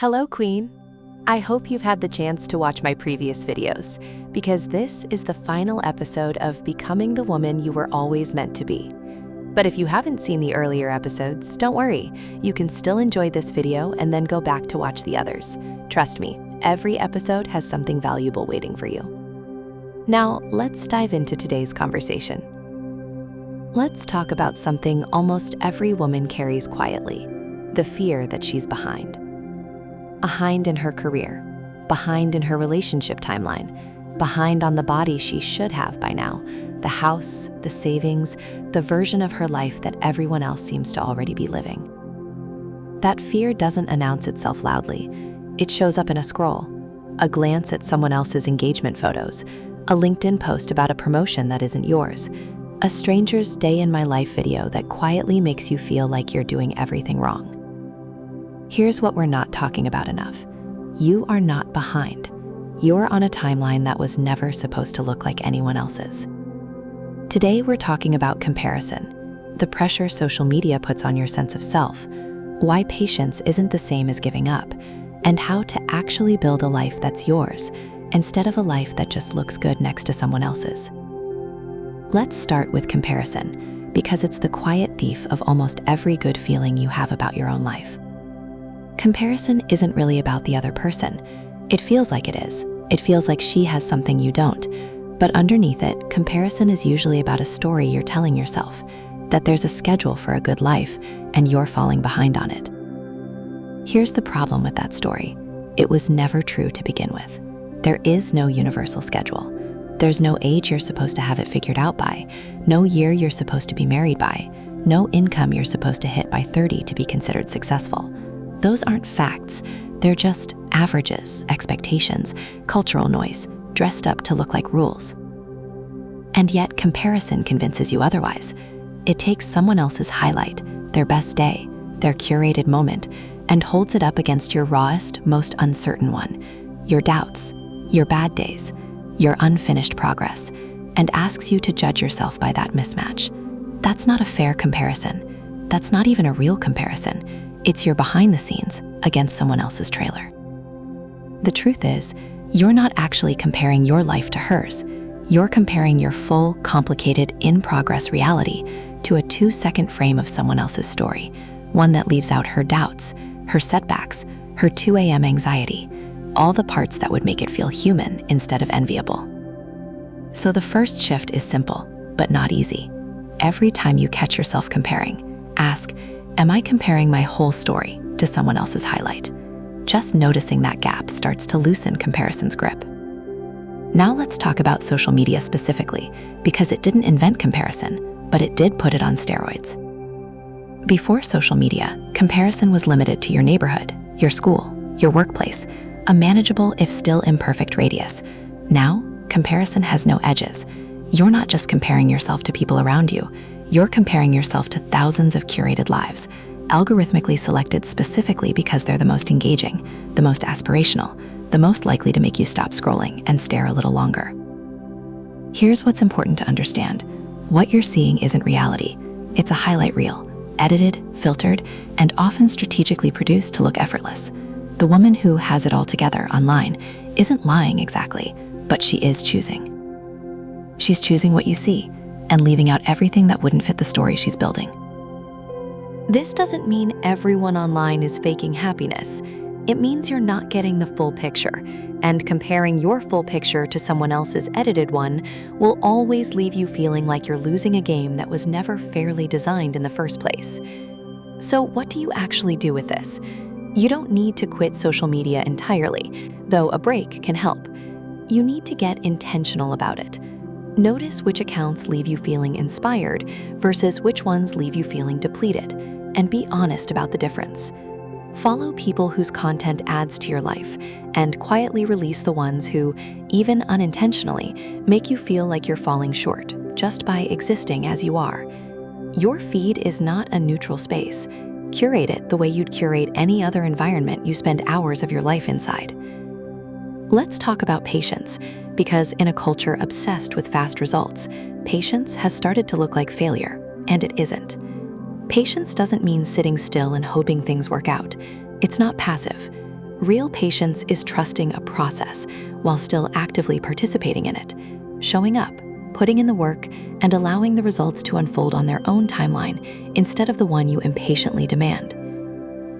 Hello, Queen. I hope you've had the chance to watch my previous videos, because this is the final episode of Becoming the Woman You Were Always Meant to Be. But if you haven't seen the earlier episodes, don't worry. You can still enjoy this video and then go back to watch the others. Trust me, every episode has something valuable waiting for you. Now, let's dive into today's conversation. Let's talk about something almost every woman carries quietly: the fear that she's behind. Behind in her career, behind in her relationship timeline, behind on the body she should have by now, the house, the savings, the version of her life that everyone else seems to already be living. That fear doesn't announce itself loudly. It shows up in a scroll, a glance at someone else's engagement photos, a LinkedIn post about a promotion that isn't yours, a stranger's day in my life video that quietly makes you feel like you're doing everything wrong. Here's what we're not talking about enough. You are not behind. You're on a timeline that was never supposed to look like anyone else's. Today, we're talking about comparison, the pressure social media puts on your sense of self, why patience isn't the same as giving up, and how to actually build a life that's yours, instead of a life that just looks good next to someone else's. Let's start with comparison, because it's the quiet thief of almost every good feeling you have about your own life. Comparison isn't really about the other person. It feels like it is. It feels like she has something you don't. But underneath it, comparison is usually about a story you're telling yourself, that there's a schedule for a good life, and you're falling behind on it. Here's the problem with that story. It was never true to begin with. There is no universal schedule. There's no age you're supposed to have it figured out by, no year you're supposed to be married by, no income you're supposed to hit by 30 to be considered successful. Those aren't facts. They're just averages, expectations, cultural noise, dressed up to look like rules. And yet, comparison convinces you otherwise. It takes someone else's highlight, their best day, their curated moment, and holds it up against your rawest, most uncertain one, your doubts, your bad days, your unfinished progress, and asks you to judge yourself by that mismatch. That's not a fair comparison. That's not even a real comparison. It's your behind the scenes against someone else's trailer. The truth is, you're not actually comparing your life to hers. You're comparing your full, complicated, in-progress reality to a 2-second frame of someone else's story, one that leaves out her doubts, her setbacks, her 2 a.m. anxiety, all the parts that would make it feel human instead of enviable. So the first shift is simple, but not easy. Every time you catch yourself comparing, ask, am I comparing my whole story to someone else's highlight? Just noticing that gap starts to loosen comparison's grip. Now let's talk about social media specifically, because it didn't invent comparison, but it did put it on steroids. Before social media, comparison was limited to your neighborhood, your school, your workplace, a manageable if still imperfect radius. Now, comparison has no edges. You're not just comparing yourself to people around you, you're comparing yourself to thousands of curated lives, algorithmically selected specifically because they're the most engaging, the most aspirational, the most likely to make you stop scrolling and stare a little longer. Here's what's important to understand. What you're seeing isn't reality. It's a highlight reel, edited, filtered, and often strategically produced to look effortless. The woman who has it all together online isn't lying exactly, but she is choosing. She's choosing what you see, and leaving out everything that wouldn't fit the story she's building. This doesn't mean everyone online is faking happiness. It means you're not getting the full picture, and comparing your full picture to someone else's edited one will always leave you feeling like you're losing a game that was never fairly designed in the first place. So what do you actually do with this? You don't need to quit social media entirely, though a break can help. You need to get intentional about it. Notice which accounts leave you feeling inspired versus which ones leave you feeling depleted, and be honest about the difference. Follow people whose content adds to your life, and quietly release the ones who, even unintentionally, make you feel like you're falling short just by existing as you are. Your feed is not a neutral space. Curate it the way you'd curate any other environment you spend hours of your life inside. Let's talk about patience, because in a culture obsessed with fast results, patience has started to look like failure, and it isn't. Patience doesn't mean sitting still and hoping things work out. It's not passive. Real patience is trusting a process while still actively participating in it, showing up, putting in the work, and allowing the results to unfold on their own timeline instead of the one you impatiently demand.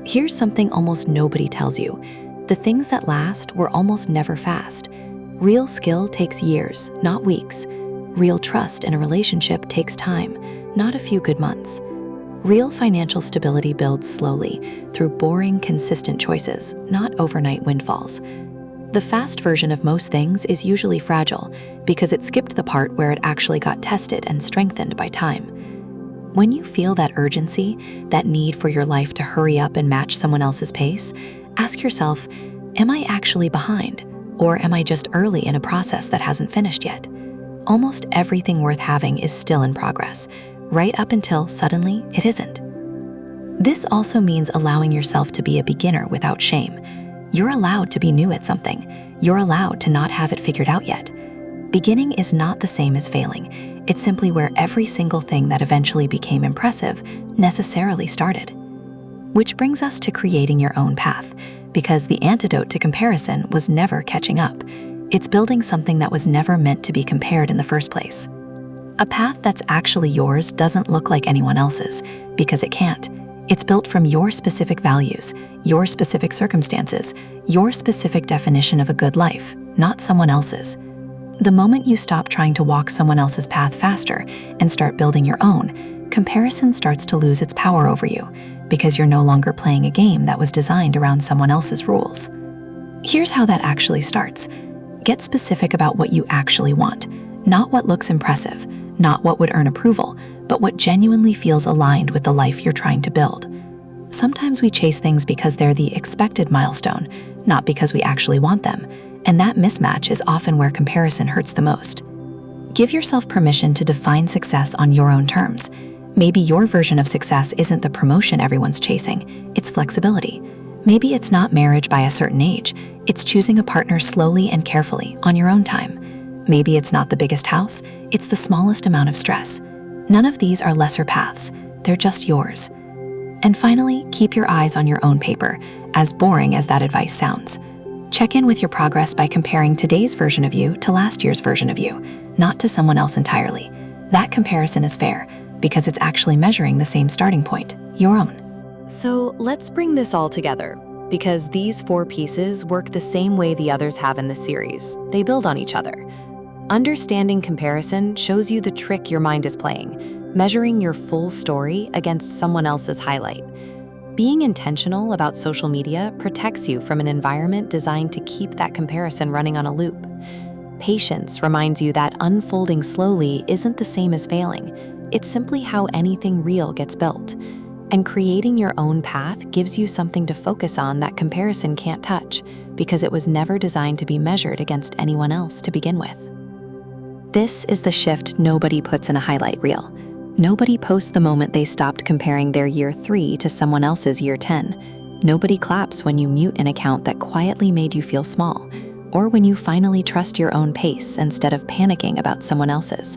Here's something almost nobody tells you. The things that last were almost never fast. Real skill takes years, not weeks. Real trust in a relationship takes time, not a few good months. Real financial stability builds slowly through boring, consistent choices, not overnight windfalls. The fast version of most things is usually fragile because it skipped the part where it actually got tested and strengthened by time. When you feel that urgency, that need for your life to hurry up and match someone else's pace, ask yourself, am I actually behind? Or am I just early in a process that hasn't finished yet? Almost everything worth having is still in progress, right up until suddenly it isn't. This also means allowing yourself to be a beginner without shame. You're allowed to be new at something. You're allowed to not have it figured out yet. Beginning is not the same as failing. It's simply where every single thing that eventually became impressive necessarily started. Which brings us to creating your own path, because the antidote to comparison was never catching up. It's building something that was never meant to be compared in the first place. A path that's actually yours doesn't look like anyone else's, because it can't. It's built from your specific values, your specific circumstances, your specific definition of a good life, not someone else's. The moment you stop trying to walk someone else's path faster and start building your own, comparison starts to lose its power over you, because you're no longer playing a game that was designed around someone else's rules. Here's how that actually starts. Get specific about what you actually want, not what looks impressive, not what would earn approval, but what genuinely feels aligned with the life you're trying to build. Sometimes we chase things because they're the expected milestone, not because we actually want them, and that mismatch is often where comparison hurts the most. Give yourself permission to define success on your own terms. Maybe your version of success isn't the promotion everyone's chasing, it's flexibility. Maybe it's not marriage by a certain age, it's choosing a partner slowly and carefully on your own time. Maybe it's not the biggest house, it's the smallest amount of stress. None of these are lesser paths, they're just yours. And finally, keep your eyes on your own paper, as boring as that advice sounds. Check in with your progress by comparing today's version of you to last year's version of you, not to someone else entirely. That comparison is fair, because it's actually measuring the same starting point, your own. So let's bring this all together, because these 4 pieces work the same way the others have in the series. They build on each other. Understanding comparison shows you the trick your mind is playing, measuring your full story against someone else's highlight. Being intentional about social media protects you from an environment designed to keep that comparison running on a loop. Patience reminds you that unfolding slowly isn't the same as failing. It's simply how anything real gets built. And creating your own path gives you something to focus on that comparison can't touch, because it was never designed to be measured against anyone else to begin with. This is the shift nobody puts in a highlight reel. Nobody posts the moment they stopped comparing their year 3 to someone else's year 10. Nobody claps when you mute an account that quietly made you feel small, or when you finally trust your own pace instead of panicking about someone else's.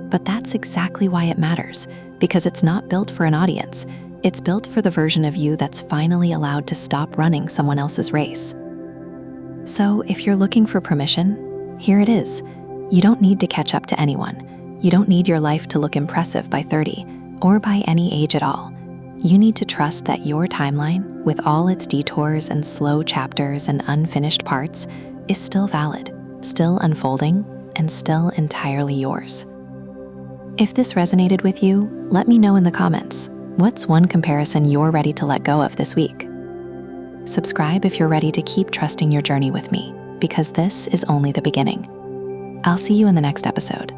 But that's exactly why it matters, because it's not built for an audience. It's built for the version of you that's finally allowed to stop running someone else's race. So if you're looking for permission, here it is. You don't need to catch up to anyone. You don't need your life to look impressive by 30 or by any age at all. You need to trust that your timeline, with all its detours and slow chapters and unfinished parts, is still valid, still unfolding, and still entirely yours. If this resonated with you, let me know in the comments. What's one comparison you're ready to let go of this week? Subscribe if you're ready to keep trusting your journey with me, because this is only the beginning. I'll see you in the next episode.